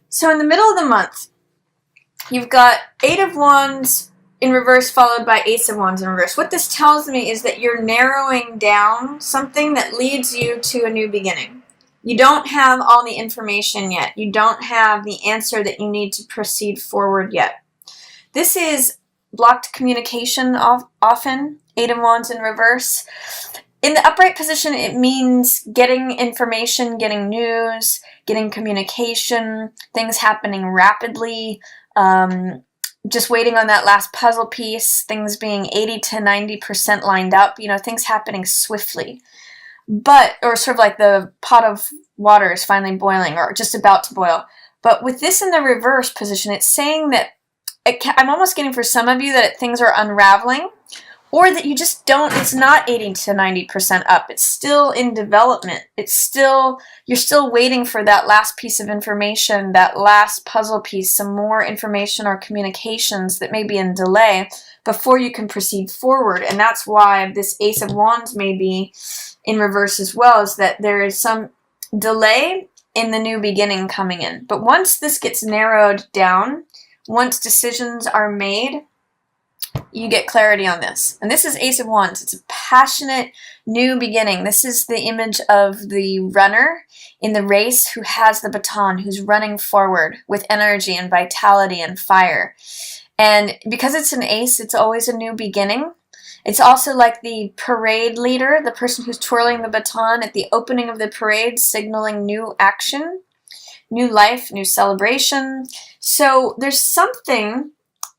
So in the middle of the month, you've got Eight of Wands in reverse followed by Ace of Wands in reverse. What this tells me is that you're narrowing down something that leads you to a new beginning. You don't have all the information yet. You don't have the answer that you need to proceed forward yet. This is blocked communication often, Eight of Wands in reverse. In the upright position, it means getting information, getting news, getting communication, things happening rapidly, just waiting on that last puzzle piece, things being 80 to 90% lined up, things happening swiftly. Or sort of like the pot of water is finally boiling or just about to boil. But with this in the reverse position, it's saying that I'm almost getting for some of you that things are unraveling, or that you just don't, it's not 80 to 90% up. It's still in development. You're still waiting for that last piece of information, that last puzzle piece, some more information or communications that may be in delay before you can proceed forward. And that's why this Ace of Wands may be in reverse as well, is that there is some delay in the new beginning coming in. But once this gets narrowed down, once decisions are made, you get clarity on this. And this is Ace of Wands. It's a passionate new beginning. This is the image of the runner in the race who has the baton, who's running forward with energy and vitality and fire. And because it's an ace, it's always a new beginning. It's also like the parade leader, the person who's twirling the baton at the opening of the parade, signaling new action, new life, new celebration. So there's something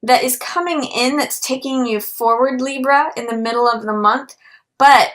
that is coming in that's taking you forward, Libra, in the middle of the month, but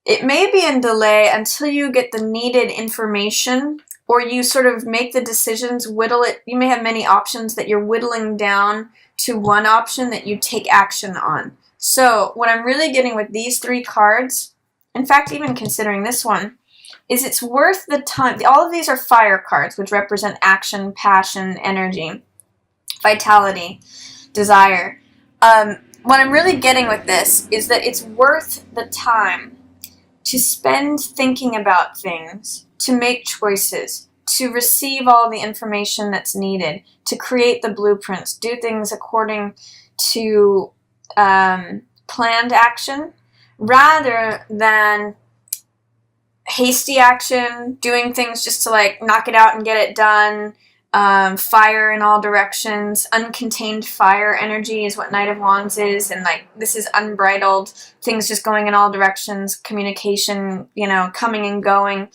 it may be in delay until you get the needed information, or you sort of make the decisions, whittle it. You may have many options that you're whittling down to one option that you take action on. So what I'm really getting with these three cards, in fact, even considering this one, is it's worth the time. All of these are fire cards, which represent action, passion, energy, vitality, desire. What I'm really getting with this is that it's worth the time to spend thinking about things, to make choices, to receive all the information that's needed, to create the blueprints, do things according to planned action, rather than hasty action, doing things just to knock it out and get it done. Fire in all directions, uncontained fire energy is what Knight of Wands is, and this is unbridled, things just going in all directions, communication, coming and going.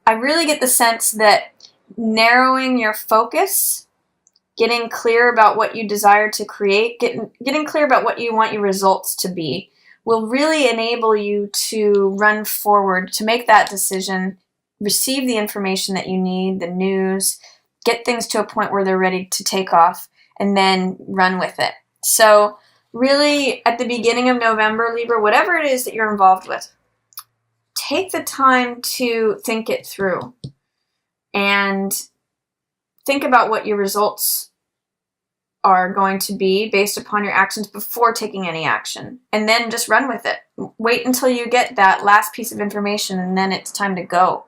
I really get the sense that narrowing your focus, getting clear about what you desire to create, getting clear about what you want your results to be, will really enable you to run forward, to make that decision, receive the information that you need, the news, get things to a point where they're ready to take off, and then run with it. So really, at the beginning of November, Libra, whatever it is that you're involved with, take the time to think it through and think about what your results are going to be based upon your actions before taking any action, and then just run with it. Wait until you get that last piece of information, and then it's time to go.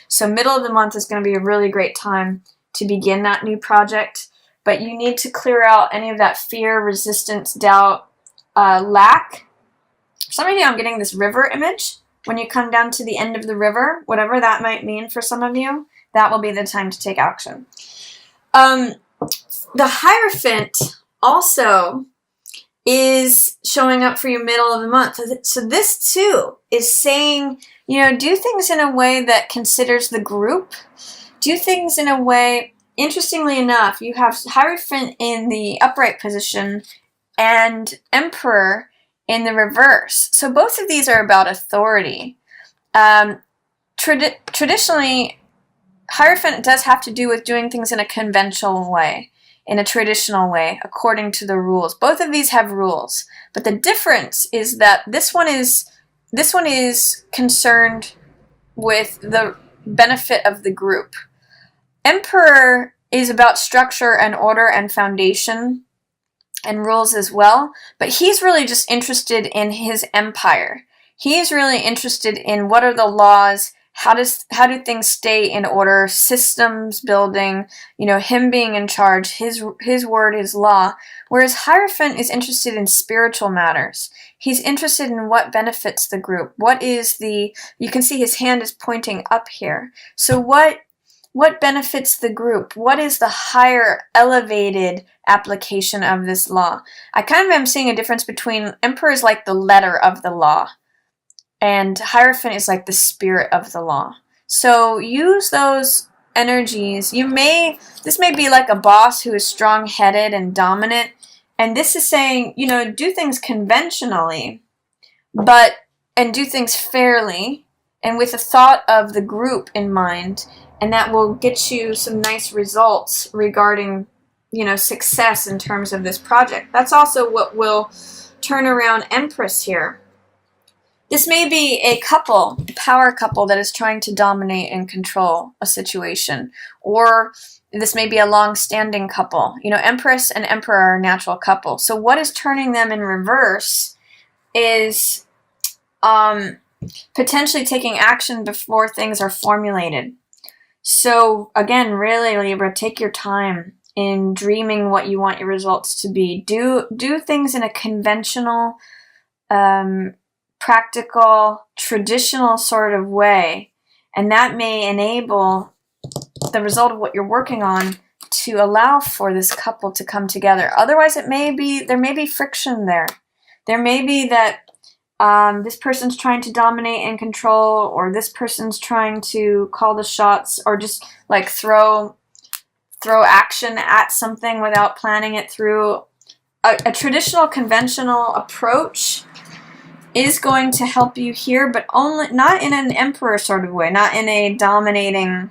So middle of the month is going to be a really great time to begin that new project, but you need to clear out any of that fear, resistance, doubt, lack. Some of you, I'm getting this river image. When you come down to the end of the river, whatever that might mean for some of you, that will be the time to take action. The Hierophant also is showing up for you middle of the month. So this too is saying, do things in a way that considers the group. Do things in a way, interestingly enough, you have Hierophant in the upright position and Emperor in the reverse. So both of these are about authority. Traditionally, Hierophant does have to do with doing things in a conventional way, in a traditional way, according to the rules. Both of these have rules, but the difference is that this one is concerned with the benefit of the group. Emperor is about structure and order and foundation and rules as well, but he's really just interested in his empire. He's really interested in what are the laws, How do things stay in order? Systems building, him being in charge, his word is law. Whereas Hierophant is interested in spiritual matters. He's interested in what benefits the group. You can see his hand is pointing up here. So what benefits the group? What is the higher, elevated application of this law? I kind of am seeing a difference between Emperor is like the letter of the law, and Hierophant is like the spirit of the law. So use those energies. This may be like a boss who is strong-headed and dominant, and this is saying, do things conventionally, and do things fairly, and with the thought of the group in mind, and that will get you some nice results regarding, success in terms of this project. That's also what will turn around Empress here. This may be a power couple that is trying to dominate and control a situation, or this may be a long-standing couple. Empress and Emperor are a natural couple. So what is turning them in reverse is potentially taking action before things are formulated. So again, really, Libra, take your time in dreaming what you want your results to be. Do things in a conventional, practical, traditional sort of way, and that may enable the result of what you're working on to allow for this couple to come together. Otherwise, there may be friction there. There may be that this person's trying to dominate and control, or this person's trying to call the shots, or just like throw action at something without planning it through. A traditional, conventional approach is going to help you here, but only not in an Emperor sort of way, not in a dominating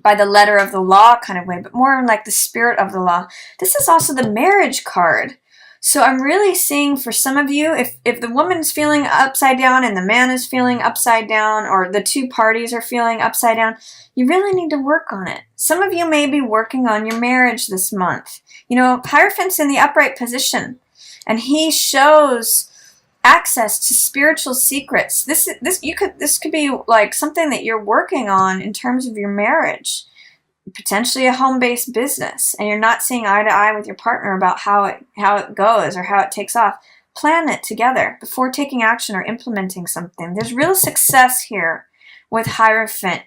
by the letter of the law kind of way, but more in like the spirit of the law. This is also the marriage card. So I'm really seeing for some of you, if the woman's feeling upside down and the man is feeling upside down, or the two parties are feeling upside down, you really need to work on it. Some of you may be working on your marriage this month. Hierophant's in the upright position, and he shows access to spiritual secrets. This could be like something that you're working on in terms of your marriage, potentially a home-based business, and you're not seeing eye to eye with your partner about how it goes or how it takes off. Plan it together before taking action or implementing something. There's real success here with Hierophant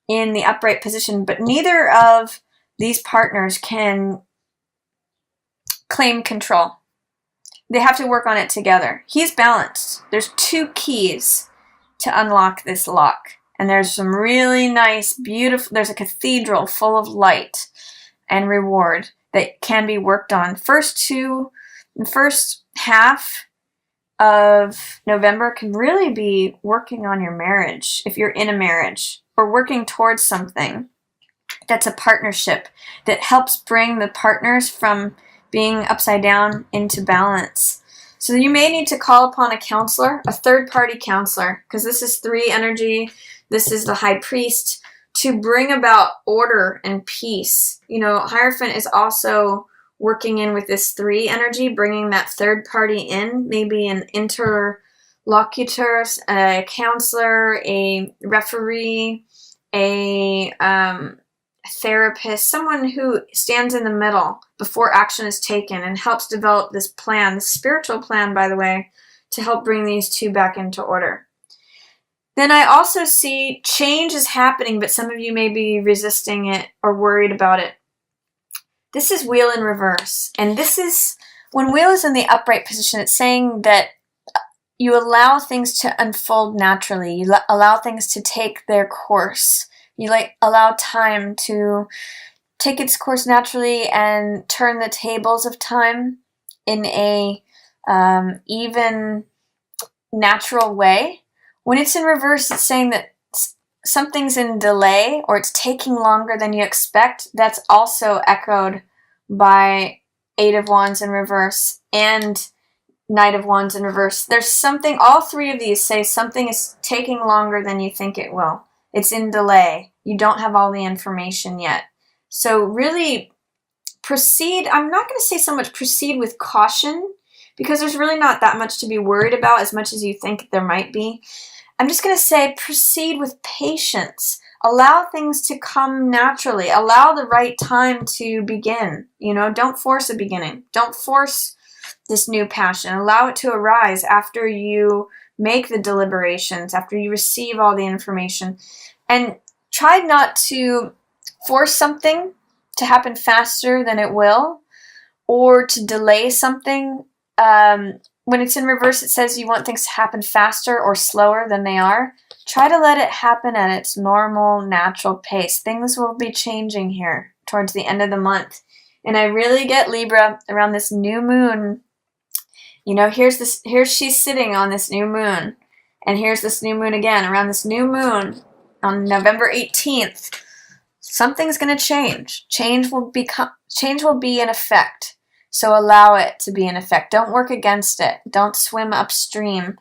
in the upright position, but neither of these partners can claim control. They have to work on it together. He's balanced. There's 2 keys to unlock this lock. And there's some really nice, beautiful, there's a cathedral full of light and reward that can be worked on. The first half of November can really be working on your marriage, if you're in a marriage, or working towards something that's a partnership that helps bring the partners from being upside down into balance. So you may need to call upon a counselor, a third-party counselor, because this is 3 energy. This is the high priest, to bring about order and peace. Hierophant is also working in with this 3 energy, bringing that third party in, maybe an interlocutor, a counselor, a referee, a therapist, someone who stands in the middle before action is taken and helps develop this plan, this spiritual plan, by the way, to help bring these 2 back into order. Then I also see change is happening, but some of you may be resisting it or worried about it. This is wheel in reverse. And this is, when wheel is in the upright position, it's saying that you allow things to unfold naturally. You allow things to take their course. You allow time to take its course naturally and turn the tables of time in a even, natural way. When it's in reverse, it's saying that something's in delay or it's taking longer than you expect. That's also echoed by 8 of Wands in reverse and Knight of Wands in reverse. There's something, all 3 of these say something is taking longer than you think it will. It's in delay. You don't have all the information yet. So really proceed. I'm not going to say so much proceed with caution, because there's really not that much to be worried about as much as you think there might be. I'm just going to say proceed with patience. Allow things to come naturally. Allow the right time to begin. You know, don't force a beginning. Don't force this new passion. Allow it to arise after you make the deliberations, after you receive all the information. And try not to force something to happen faster than it will, or to delay something. When it's in reverse, it says you want things to happen faster or slower than they are. Try to let it happen at its normal, natural pace. Things will be changing here towards the end of the month. And I really get Libra around this new moon. You know, here she's sitting on this new moon. And here's this new moon again. Around this new moon on November 18th, something's going to change. Change will be in effect. So allow it to be in effect. Don't work against it. Don't swim upstream.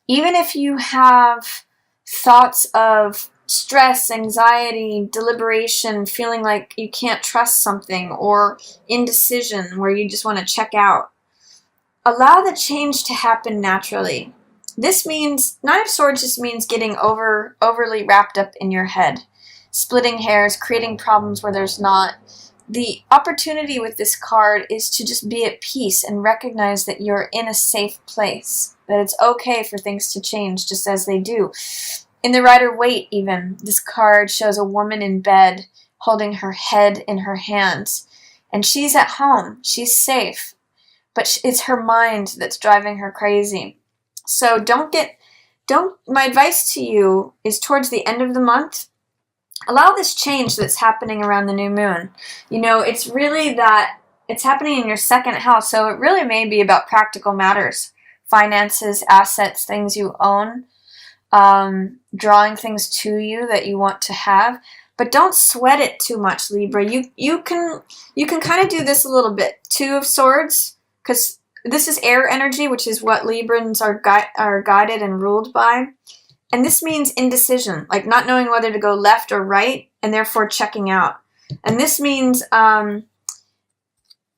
Even if you have thoughts of stress, anxiety, deliberation, feeling like you can't trust something, or indecision where you just want to check out, allow the change to happen naturally. This means, Nine of Swords just means getting overly wrapped up in your head, splitting hairs, creating problems where there's not. The opportunity with this card is to just be at peace and recognize that you're in a safe place, that it's okay for things to change just as they do. In the Rider-Waite even, this card shows a woman in bed holding her head in her hands. And she's at home. She's safe. But it's her mind that's driving her crazy. So my advice to you is towards the end of the month, allow this change that's happening around the new moon. You know, it's really that it's happening in your second house, so it really may be about practical matters, finances, assets, things you own, drawing things to you that you want to have. But don't sweat it too much, Libra. You can kind of do this a little bit. Two of Swords, because this is air energy, which is what Librans are guided and ruled by. And this means indecision, like not knowing whether to go left or right, and therefore checking out. And this means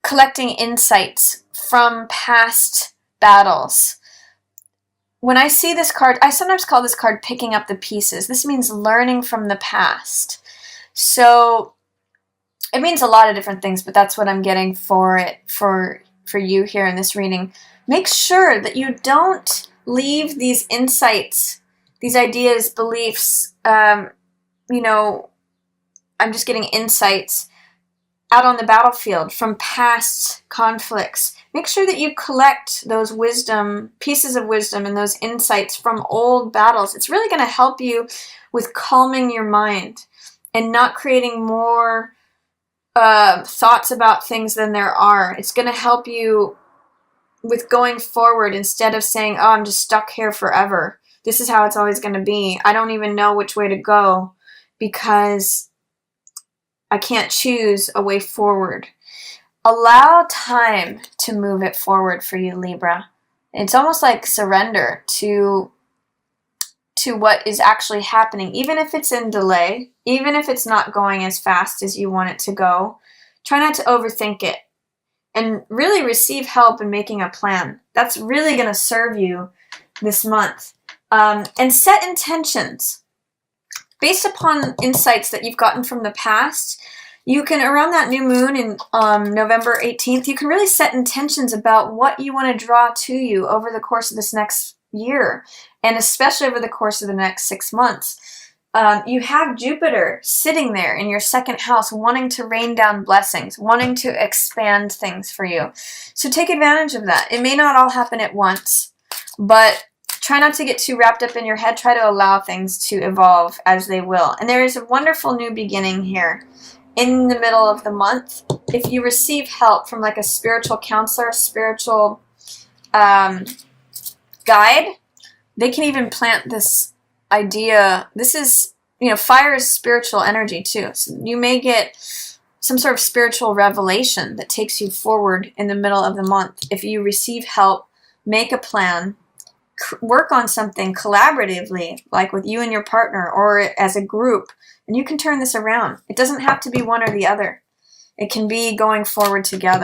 collecting insights from past battles. When I see this card, I sometimes call this card picking up the pieces. This means learning from the past. So it means a lot of different things, but that's what I'm getting for it, for you here in this reading. Make sure that you don't leave these insights, these ideas, beliefs, you know, I'm just getting insights out on the battlefield from past conflicts. Make sure that you collect those pieces of wisdom and those insights from old battles. It's really going to help you with calming your mind and not creating more thoughts about things than there are. It's going to help you with going forward instead of saying, oh, I'm just stuck here forever. This is how it's always going to be. I don't even know which way to go because I can't choose a way forward. Allow time to move it forward for you, Libra. It's almost like surrender to what is actually happening, even if it's in delay, even if it's not going as fast as you want it to go. Try not to overthink it and really receive help in making a plan. That's really going to serve you this month. And set intentions. Based upon insights that you've gotten from the past, you can, around that new moon in November 18th, you can really set intentions about what you want to draw to you over the course of this next year, and especially over the course of the next 6 months. You have Jupiter sitting there in your second house, wanting to rain down blessings, wanting to expand things for you. So take advantage of that. It may not all happen at once, but try not to get too wrapped up in your head. Try to allow things to evolve as they will. And there is a wonderful new beginning here in the middle of the month. If you receive help from like a spiritual counselor, spiritual guide, they can even plant this idea. This is, you know, fire is spiritual energy too. So you may get some sort of spiritual revelation that takes you forward in the middle of the month. If you receive help, make a plan, work on something collaboratively, like with you and your partner or as a group, and you can turn this around. It doesn't have to be one or the other. It can be going forward together.